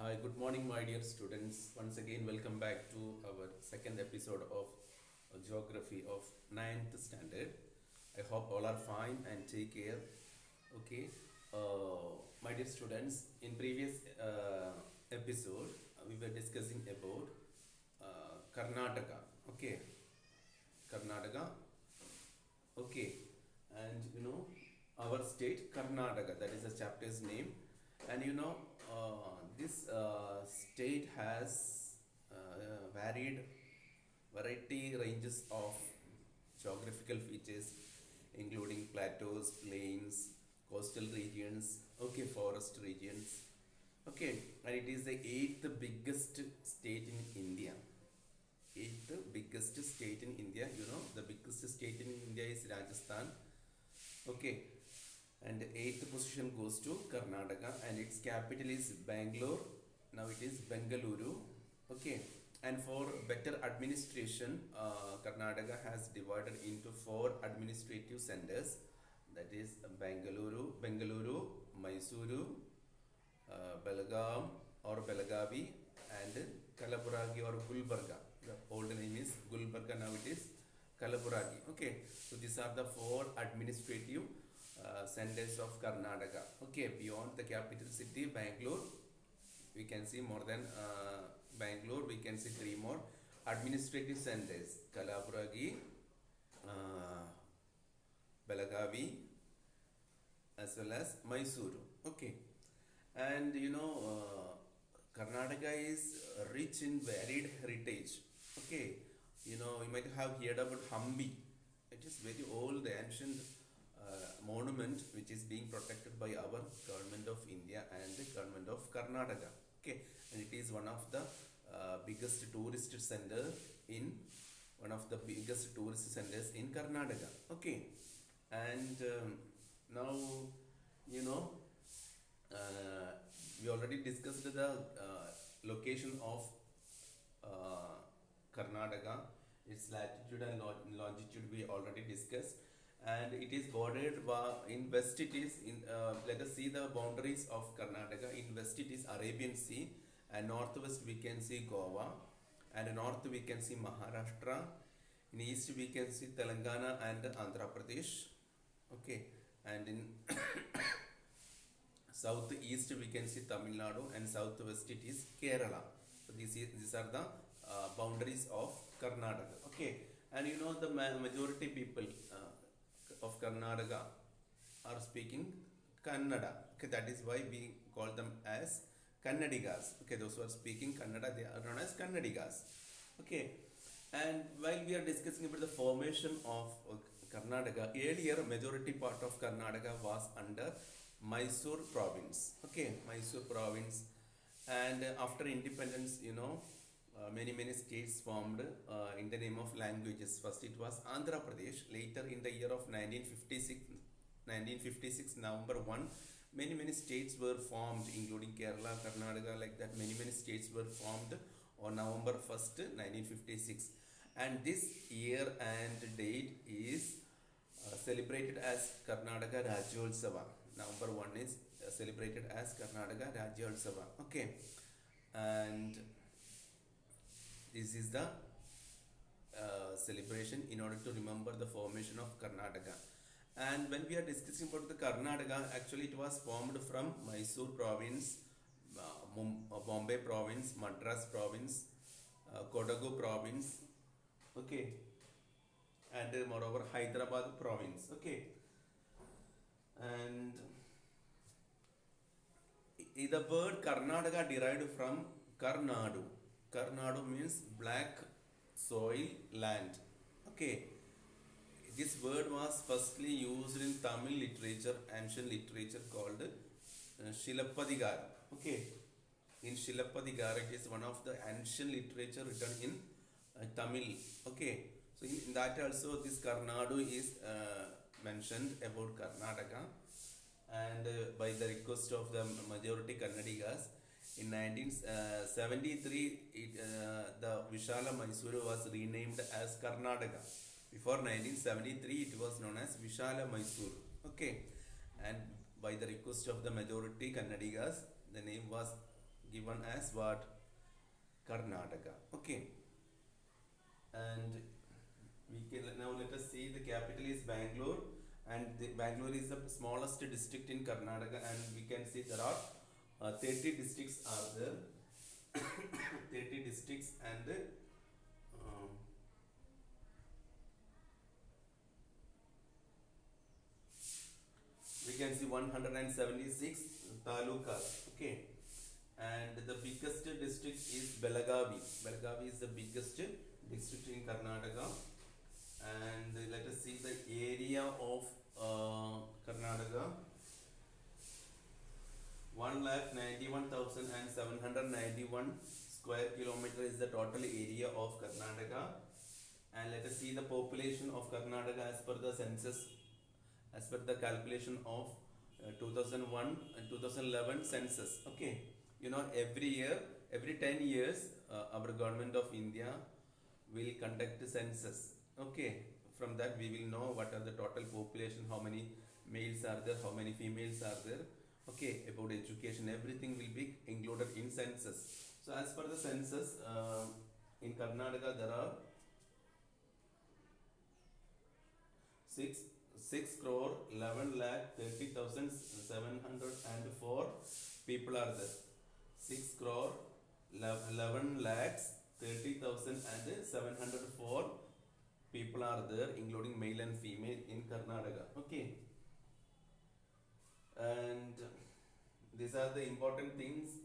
Hi, good morning, my dear students. Once again, welcome back to our second episode of Geography of ninth standard. I hope all are fine and take care. Okay, my dear students, in previous episode, we were discussing about Karnataka. Okay, Karnataka. Okay, and our state Karnataka. That is the chapter's name, and this state has varied variety ranges of geographical features, including plateaus, plains, coastal regions, okay, forest regions, okay, and it is the eighth biggest state in India. Eighth biggest state in India. The biggest state in India is Rajasthan. Okay, and eighth position goes to Karnataka, and its capital is Bangalore. Now it is Bengaluru. Okay, and for better administration, Karnataka has divided into four administrative centers. That is Bengaluru, Mysuru, Belgaum or Belagavi, and Kalaburagi or Gulbarga. The old name is Gulbarga. Now it is Kalaburagi. Okay, so these are the four administrative centers of Karnataka. Okay, beyond the capital city Bangalore, we can see more than Bangalore. We can see three more administrative centers: Kalaburagi, Belagavi, as well as Mysuru. Okay, and Karnataka is rich in varied heritage. Okay, you might have heard about Hampi. It is very old, ancient monument which is being protected by our government of India and the government of Karnataka. Okay, and it is one of the biggest tourist center in one of the biggest tourist centers in Karnataka. Okay, and now you know we already discussed the location of Karnataka, its latitude and longitude we already discussed, and it is bordered in west. It is in let us see the boundaries of Karnataka. In west it is Arabian Sea, and northwest we can see Goa, and north we can see Maharashtra. In east we can see Telangana and Andhra Pradesh. Okay, and in southeast we can see Tamil Nadu, and southwest it is Kerala. So these are the boundaries of Karnataka. Okay, and the majority people of Karnataka are speaking Kannada. Okay, that is why we call them as Kannadigas. Okay, those who are speaking Kannada, they are known as Kannadigas. Okay, and while we are discussing about the formation of Karnataka, earlier majority part of Karnataka was under Mysore province. Okay, Mysore province, and after independence, many states formed in the name of languages. First it was Andhra Pradesh. Later in the year of 1956 November 1, many states were formed, including Kerala, Karnataka, like that. Many states were formed on November 1st, 1956, and this year and date is celebrated as Karnataka Rajyotsava. November 1 is celebrated as Karnataka Rajyotsava. Okay, and this is the celebration in order to remember the formation of Karnataka. And when we are discussing about the Karnataka, actually it was formed from Mysore province, Bombay province, Madras province, Kodagu province, okay, and moreover Hyderabad province. Okay, and the word Karnataka derived from Karnadu. Karnadu means black soil land. Okay, this word was firstly used in Tamil literature, ancient literature called Shilappadigara. Okay, in Shilappadigara, it is one of the ancient literature written in Tamil. Okay, so in that also this Karnadu is mentioned about Karnataka, and by the request of the majority Kannadigas, in 1973, the Vishala Mysuru was renamed as Karnataka. Before 1973, it was known as Vishala Mysuru. Okay, and by the request of the majority Kannadigas, the name was given as what? Karnataka. Okay, and we can now let us see the capital is Bangalore, and Bangalore is the smallest district in Karnataka, and we can see there are 30 districts are there. 30 districts, and we can see 176 talukas. Okay, and the biggest district is Belagavi. Belagavi is the biggest district in Karnataka, and let us see the area of Karnataka. 1,91,791 square kilometer is the total area of Karnataka, and let us see the population of Karnataka as per the census, as per the calculation of 2001 and 2011 census. Okay, you know, every year, every 10 years, our government of India will conduct the census. Okay, from that we will know what are the total population, how many males are there, how many females are there. Okay, about education, everything will be included in census. So as per the census, in Karnataka there are 6 crore 11 lakh 30,704 people are there. 6 crore 11 lakhs 30,704 people are there, including male and female in Karnataka. Okay, and these are the important things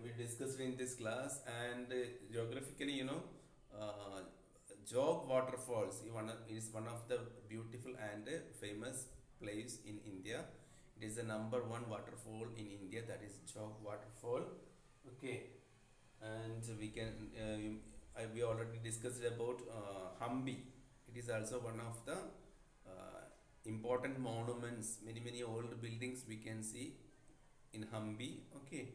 we discussed in this class. And geographically, you know, uh, Jog waterfalls is one of the beautiful and famous place in India. It is the number one waterfall in India, that is Jog waterfall. Okay, and we can we already discussed about Hampi. It is also one of the important monuments. Many old buildings we can see in Hampi. Okay,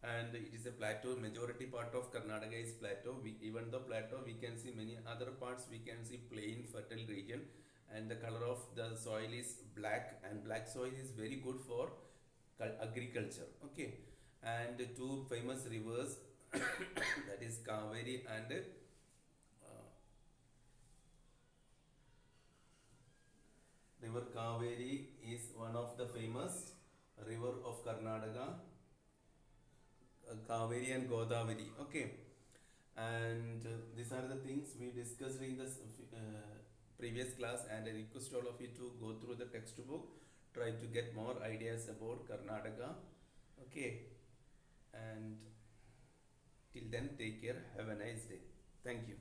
and it is a plateau. Majority part of Karnataka is plateau. Even though plateau, we can see many other parts. We can see plain, fertile region, and the color of the soil is black. And black soil is very good for agriculture. Okay, and two famous rivers that is Kaveri and river Kaveri is one of the famous river of Karnataka. Kaveri and Godavari. Okay, and these are the things we discussed in this previous class, and I request all of you to go through the textbook, try to get more ideas about Karnataka. Okay, and till then, take care, have a nice day. Thank you.